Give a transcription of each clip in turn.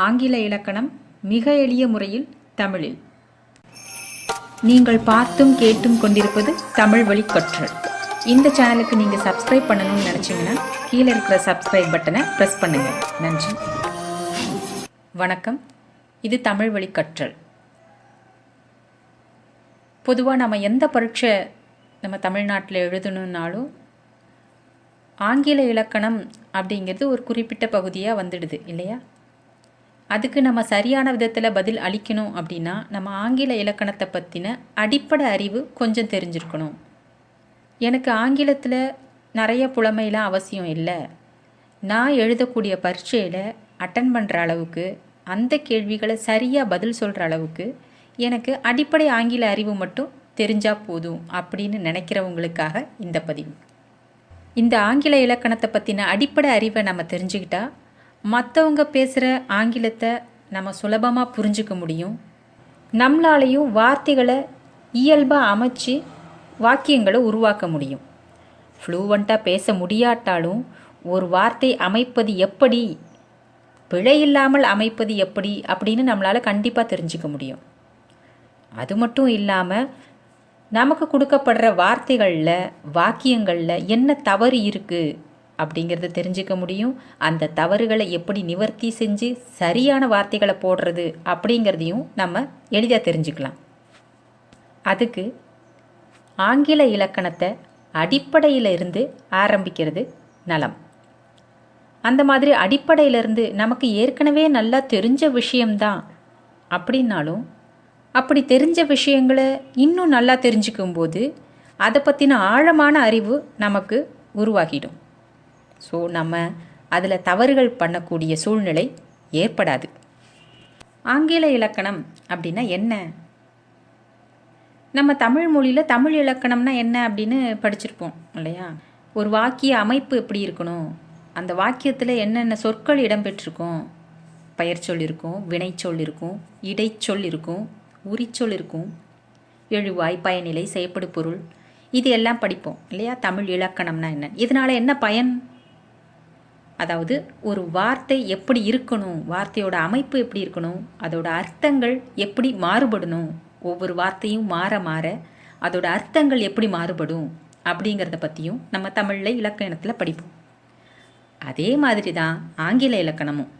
ஆங்கில இலக்கணம் மிக எளிய முறையில் தமிழில். நீங்கள் பார்த்தும் கேட்டும் கொண்டிருப்பது தமிழ் வழி கற்றல். இந்த சேனலுக்கு நீங்கள் சப்ஸ்கிரைப் பண்ணணும்னு நினச்சிங்கன்னா கீழே இருக்கிற சப்ஸ்கிரைப் பட்டனை ப்ரெஸ் பண்ணுங்கள். நன்றி. வணக்கம். இது தமிழ் வழி கற்றல். பொதுவாக நம்ம எந்த பரீட்சை நம்ம தமிழ்நாட்டில் எழுதணுன்னாலும் ஆங்கில இலக்கணம் அப்படிங்கிறது ஒரு குறிப்பிட்ட பகுதியாக வந்துடுது இல்லையா? அதுக்கு நம்ம சரியான விதத்தில் பதில் அளிக்கணும் அப்படின்னா நம்ம ஆங்கில இலக்கணத்தை பற்றின அடிப்படை அறிவு கொஞ்சம் தெரிஞ்சிருக்கணும். எனக்கு ஆங்கிலத்தில் நிறைய புலமையெல்லாம் அவசியம் இல்லை, நான் எழுதக்கூடிய பரீட்சையில் அட்டன் பண்ணுற அளவுக்கு, அந்த கேள்விகளை சரியாக பதில் சொல்கிற அளவுக்கு எனக்கு அடிப்படை ஆங்கில அறிவு மட்டும் தெரிஞ்சால் போதும் அப்படின்னு நினைக்கிறவங்களுக்காக இந்த பதிவு. இந்த ஆங்கில இலக்கணத்தை பற்றின அடிப்படை அறிவை நம்ம தெரிஞ்சுக்கிட்டா மற்றவங்க பேசுகிற ஆங்கிலத்தை நம்ம சுலபமாக புரிஞ்சுக்க முடியும். நம்மளாலையும் வார்த்தைகளை இயல்பாக அமைச்சு வாக்கியங்களை உருவாக்க முடியும். ஃப்ளூவண்ட்டாக பேச முடியாட்டாலும் ஒரு வார்த்தை அமைப்பது எப்படி, பிழை இல்லாமல் அமைப்பது எப்படி அப்படின்னு நம்மளால் கண்டிப்பாக தெரிஞ்சுக்க முடியும். அது மட்டும் இல்லாமல் நமக்கு கொடுக்கப்படுற வார்த்தைகளில், வாக்கியங்களில் என்ன தவறு இருக்குது அப்படிங்கிறத தெரிஞ்சுக்க முடியும். அந்த தவறுகளை எப்படி நிவர்த்தி செஞ்சு சரியான வார்த்தைகளை போடுறது அப்படிங்கிறதையும் நம்ம எளிதாக தெரிஞ்சுக்கலாம். அதுக்கு ஆங்கில இலக்கணத்தை அடிப்படையில் இருந்து ஆரம்பிக்கிறது நலம். அந்த மாதிரி அடிப்படையிலிருந்து நமக்கு ஏற்கனவே நல்லா தெரிஞ்ச விஷயம்தான் அப்படின்னாலும் அப்படி தெரிஞ்ச விஷயங்களை இன்னும் நல்லா தெரிஞ்சுக்கும்போது அதை பற்றின ஆழமான அறிவு நமக்கு உருவாகிடும். ஸோ நம்ம அதில் தவறுகள் பண்ணக்கூடிய சூழ்நிலை ஏற்படாது. ஆங்கில இலக்கணம் அப்படின்னா என்ன? நம்ம தமிழ் மொழியில் தமிழ் இலக்கணம்னா என்ன அப்படின்னு படிச்சிருப்போம் இல்லையா? ஒரு வாக்கிய அமைப்பு எப்படி இருக்கணும், அந்த வாக்கியத்தில் என்னென்ன சொற்கள் இடம்பெற்றிருக்கும், பெயர்ச்சொல் இருக்கும், வினைச்சொல் இருக்கும், இடைச்சொல் இருக்கும், உரிச்சொல் இருக்கும், எழுவாய், பயனிலை, செயப்படு பொருள், இது எல்லாம் படிப்போம் இல்லையா? தமிழ் இலக்கணம்னா என்ன, இதனால் என்ன பயன்? அதாவது ஒரு வார்த்தை எப்படி இருக்கணும், வார்த்தையோட அமைப்பு எப்படி இருக்கணும், அதோட அர்த்தங்கள் எப்படி மாறுபடணும், ஒவ்வொரு வார்த்தையும் மாற மாற அதோட அர்த்தங்கள் எப்படி மாறுபடும் அப்படிங்கிறத பற்றியும் நம்ம தமிழில் இலக்கணத்தில் படிப்போம். அதே மாதிரி தான் ஆங்கில இலக்கணமும்.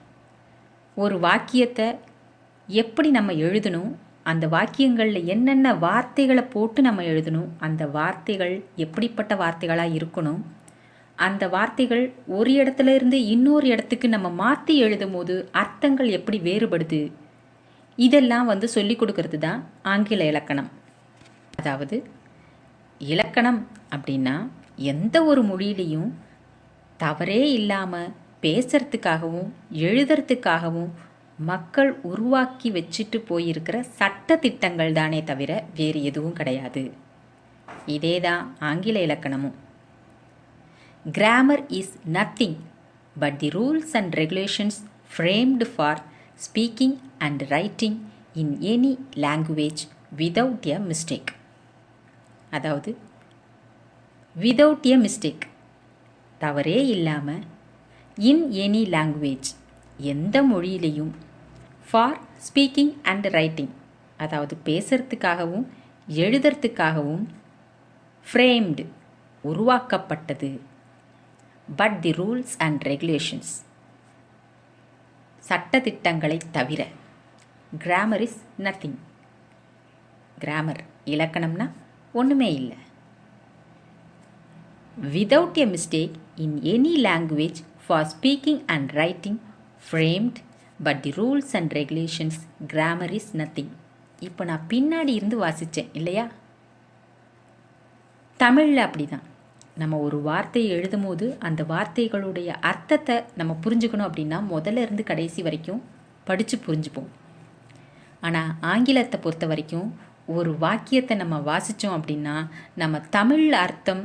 ஒரு வாக்கியத்தை எப்படி நம்ம எழுதணும், அந்த வாக்கியங்களில் என்னென்ன வார்த்தைகளை போட்டு நம்ம எழுதணும், அந்த வார்த்தைகள் எப்படிப்பட்ட வார்த்தைகளாக இருக்கணும், அந்த வார்த்தைகள் ஒரு இடத்துல இருந்து இன்னொரு இடத்துக்கு நம்ம மாற்றி எழுதும் போது அர்த்தங்கள் எப்படி வேறுபடுது, இதெல்லாம் சொல்லி கொடுக்கறது தான் ஆங்கில இலக்கணம். அதாவது இலக்கணம் அப்படின்னா எந்த ஒரு மொழியிலையும் தவறே இல்லாமல் பேசுறதுக்காகவும் எழுதுறதுக்காகவும் மக்கள் உருவாக்கி வச்சுட்டு போயிருக்கிற சட்ட திட்டங்கள் தானே தவிர வேறு எதுவும் கிடையாது. இதே தான் ஆங்கில இலக்கணமும். Grammar is nothing but the rules and regulations framed for speaking and writing in any language without a mistake. அதாவது without a mistake, தவறே இல்லாமல், in any language, எந்த மொழியிலையும், ஃபார் ஸ்பீக்கிங் அண்ட் ரைட்டிங், அதாவது பேசுறதுக்காகவும் எழுதுறதுக்காகவும், ஃப்ரேம்டு உருவாக்கப்பட்டது, but the rules and regulations சட்டத்திட்டங்களை தவிர. Grammar is nothing. கிராமர் இலக்கணம்னா ஒன்றுமே இல்லை. Without a mistake in any language for speaking and writing framed but the rules and regulations grammar is nothing. இப்போ நான் பின்னாடி இருந்து வாசித்தேன் இல்லையா? தமிழில் அப்படி தான். நம்ம ஒரு வார்த்தையை எழுதும் போது அந்த வார்த்தைகளுடைய அர்த்தத்தை நம்ம புரிஞ்சுக்கணும் அப்படின்னா முதல்ல இருந்து கடைசி வரைக்கும் படித்து புரிஞ்சுப்போம். ஆனால் ஆங்கிலத்தை பொறுத்த வரைக்கும் ஒரு வாக்கியத்தை நம்ம வாசித்தோம் அப்படின்னா நம்ம தமிழ் அர்த்தம்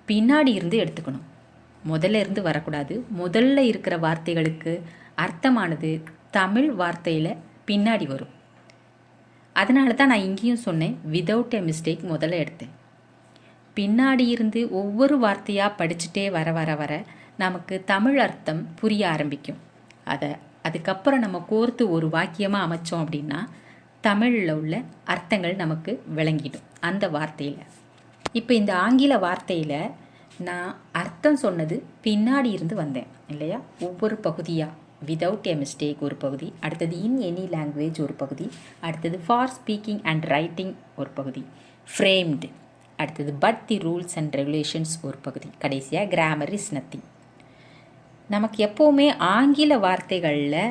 பின்னாடி இருந்து எடுத்துக்கணும், முதல்ல இருந்து வரக்கூடாது. முதல்ல இருக்கிற வார்த்தைகளுக்கு அர்த்தமானது தமிழ் வார்த்தையில் பின்னாடி வரும். அதனால தான் நான் இங்கேயும் சொன்னேன் விதவுட் எ மிஸ்டேக் முதல்ல எடுத்தேன். பின்னாடி இருந்து ஒவ்வொரு வார்த்தையாக படிச்சுட்டே வர வர வர நமக்கு தமிழ் அர்த்தம் புரிய ஆரம்பிக்கும். அதை அதுக்கப்புறம் நம்ம கோர்த்து ஒரு வாக்கியமாக அமைச்சோம் அப்படின்னா தமிழில் உள்ள அர்த்தங்கள் நமக்கு விளங்கிடும் அந்த வார்த்தையில். இப்போ இந்த ஆங்கில வார்த்தையில் நான் அர்த்தம் சொன்னது பின்னாடி இருந்து வந்தேன் இல்லையா? ஒவ்வொரு பகுதியாக விதவுட் எ மிஸ்டேக் ஒரு பகுதி, அடுத்தது இன் எனி லாங்குவேஜ் ஒரு பகுதி, அடுத்தது ஃபார் ஸ்பீக்கிங் அண்ட் ரைட்டிங் ஒரு பகுதி, ஃப்ரேம்டு, அடுத்தது but the rules and regulations ஒரு பகுதி, கடைசியாக கிராமர் இஸ் நத்திங். நமக்கு எப்போவுமே ஆங்கில வார்த்தைகளில்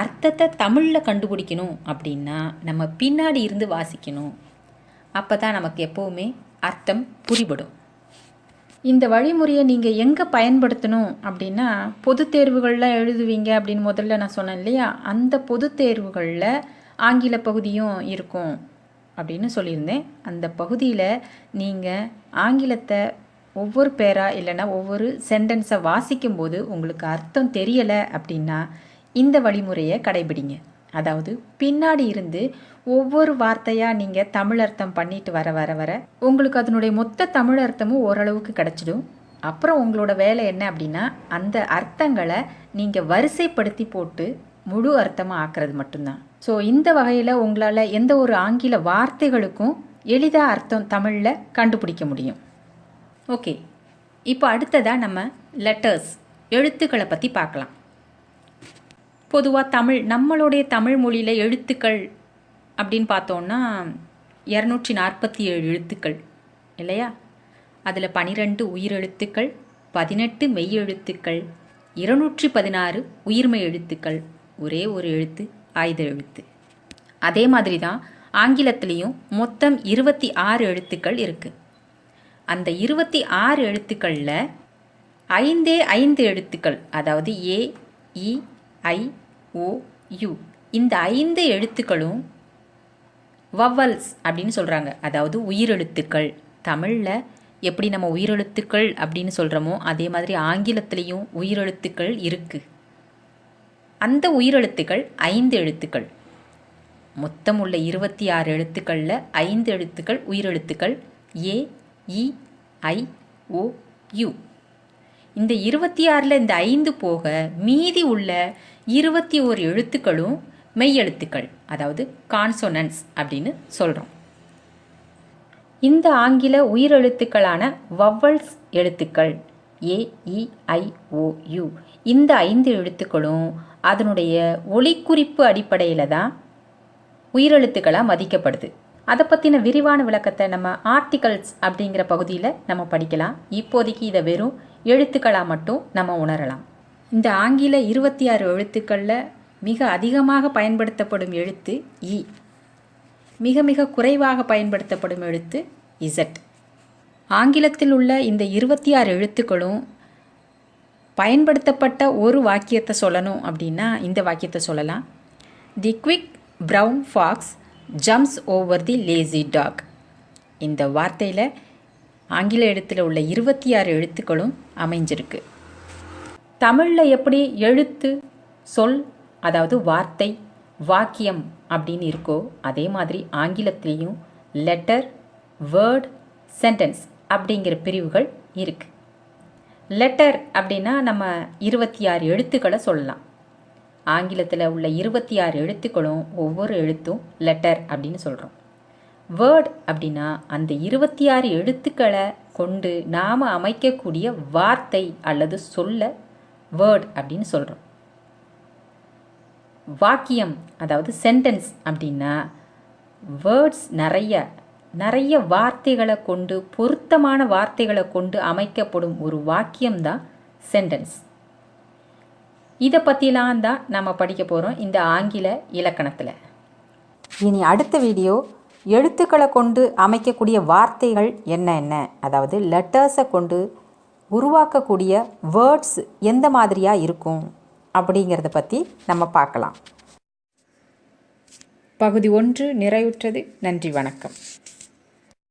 அர்த்தத்தை தமிழில் கண்டுபிடிக்கணும் அப்படின்னா நம்ம பின்னாடி இருந்து வாசிக்கணும். அப்போ தான் நமக்கு எப்போவுமே அர்த்தம் புரிபடும். இந்த வழிமுறையை நீங்கள் எங்கே பயன்படுத்தணும் அப்படின்னா, பொது தேர்வுகளில் எழுதுவீங்க அப்படின்னு முதல்ல நான் சொன்னேன் இல்லையா? அந்த பொது தேர்வுகளில் ஆங்கில பகுதியும் இருக்கும் அப்படின்னு சொல்லியிருந்தேன். அந்த பகுதியில் நீங்கள் ஆங்கிலத்தை ஒவ்வொரு பேராக இல்லைன்னா ஒவ்வொரு சென்டென்ஸை வாசிக்கும்போது உங்களுக்கு அர்த்தம் தெரியலை அப்படின்னா இந்த வழிமுறையை கடைபிடிங்க. அதாவது பின்னாடி இருந்து ஒவ்வொரு வார்த்தையாக நீங்கள் தமிழ் அர்த்தம் பண்ணிட்டு வர வர வர உங்களுக்கு அதனுடைய மொத்த தமிழ் அர்த்தமும் ஓரளவுக்கு கிடச்சிடும். அப்புறம் உங்களோட வேலை என்ன அப்படின்னா, அந்த அர்த்தங்களை நீங்கள் வரிசைப்படுத்தி போட்டு முழு அர்த்தமாக ஆக்கிறது மட்டும்தான். ஸோ இந்த வகையில் உங்களால் எந்த ஒரு ஆங்கில வார்த்தைகளுக்கும் எளிதாக அர்த்தம் தமிழில் கண்டுபிடிக்க முடியும். ஓகே, இப்போ அடுத்ததாக நம்ம லெட்டர்ஸ் எழுத்துக்களை பற்றி பார்க்கலாம். பொதுவாக நம்மளுடைய தமிழ் மொழியில் எழுத்துக்கள் அப்படின்னு பார்த்தோன்னா 247 எழுத்துக்கள் இல்லையா? அதில் 12 உயிரெழுத்துக்கள், 18 மெய் எழுத்துக்கள், 216 உயிர்மெய் எழுத்துக்கள், ஒரே ஒரு எழுத்து ஆயுத எழுத்து. அதே மாதிரி தான் ஆங்கிலத்திலையும் மொத்தம் 26 எழுத்துக்கள் இருக்குது. அந்த 26 எழுத்துக்களில் 5 எழுத்துக்கள், அதாவது ஏ, இ, ஐ, ஓ, யு, இந்த 5 எழுத்துக்களும் வவல்ஸ் அப்படின்னு சொல்கிறாங்க. அதாவது உயிரெழுத்துக்கள். தமிழில் எப்படி நம்ம உயிரெழுத்துக்கள் அப்படின்னு சொல்கிறோமோ அதே மாதிரி ஆங்கிலத்திலையும் உயிரெழுத்துக்கள் இருக்குது. அந்த உயிரெழுத்துக்கள் 5 எழுத்துக்கள். மொத்தம் உள்ள 26 எழுத்துக்களில் 5 எழுத்துக்கள் உயிரெழுத்துக்கள் ஏ, இ, ஐ, ஓ, யு. இந்த 26ல் இந்த 5 போக மீதி உள்ள 21 எழுத்துக்களும் மெய் எழுத்துக்கள், அதாவது கான்சோனன்ஸ் அப்படின்னு சொல்கிறோம். இந்த ஆங்கில உயிரெழுத்துக்களான வவல்ஸ் எழுத்துக்கள் ஏ, இ, ஐ, ஓ, யு, இந்த 5 எழுத்துக்களும் அதனுடைய ஒலிக்குறிப்பு அடிப்படையில் தான் உயிரெழுத்துக்களாக மதிக்கப்படுது. அதை பற்றின விரிவான விளக்கத்தை நம்ம ஆர்டிகல்ஸ் அப்படிங்கிற பகுதியில் நம்ம படிக்கலாம். இப்போதைக்கு இதை வெறும் எழுத்துக்களாக மட்டும் நம்ம உணரலாம். இந்த ஆங்கில 26 எழுத்துக்களில் மிக அதிகமாக பயன்படுத்தப்படும் எழுத்து இ, மிக மிக குறைவாக பயன்படுத்தப்படும் எழுத்து இசட். ஆங்கிலத்தில் உள்ள இந்த 26 எழுத்துக்களும் பயன்படுத்தப்பட்ட ஒரு வாக்கியத்தை சொல்லணும் அப்படின்னா இந்த வாக்கியத்தை சொல்லலாம். The quick brown fox jumps over the lazy dog. இந்த வார்த்தையில் ஆங்கில எழுத்தில் உள்ள 26 எழுத்துக்களும் அமைஞ்சிருக்கு. தமிழில் எப்படி எழுத்து, சொல், அதாவது வார்த்தை, வாக்கியம் அப்படின்னு இருக்கோ அதே மாதிரி ஆங்கிலத்திலையும் லெட்டர், வேர்ட், சென்டென்ஸ் அப்படிங்கிற பிரிவுகள் இருக்குது. லெட்டர் அப்படின்னா நம்ம 26 எழுத்துக்களை சொல்லலாம். ஆங்கிலத்தில் உள்ள 26 எழுத்துக்களும் ஒவ்வொரு எழுத்தும் லெட்டர் அப்படின்னு சொல்கிறோம். வேர்ட் அப்படின்னா அந்த 26 எழுத்துக்களை கொண்டு நாம் அமைக்கக்கூடிய வார்த்தை அல்லது சொல்ல வேர்ட் அப்படின்னு சொல்கிறோம். வாக்கியம் அதாவது சென்டென்ஸ் அப்படின்னா வேர்ட்ஸ் நிறைய வார்த்தைகளை கொண்டு, பொருத்தமான வார்த்தைகளை கொண்டு அமைக்கப்படும் ஒரு வாக்கியம்தான் சென்டென்ஸ். இதை பற்றிலாம் தான் நம்ம படிக்க போகிறோம் இந்த ஆங்கில இலக்கணத்தில். இனி அடுத்த வீடியோ எழுத்துக்களை கொண்டு அமைக்கக்கூடிய வார்த்தைகள் என்ன, அதாவது லெட்டர்ஸை கொண்டு உருவாக்கக்கூடிய வேர்ட்ஸ் எந்த மாதிரியாக இருக்கும் அப்படிங்கிறத பற்றி நம்ம பார்க்கலாம். பகுதி 1 நிறைவுற்றது. நன்றி, வணக்கம்.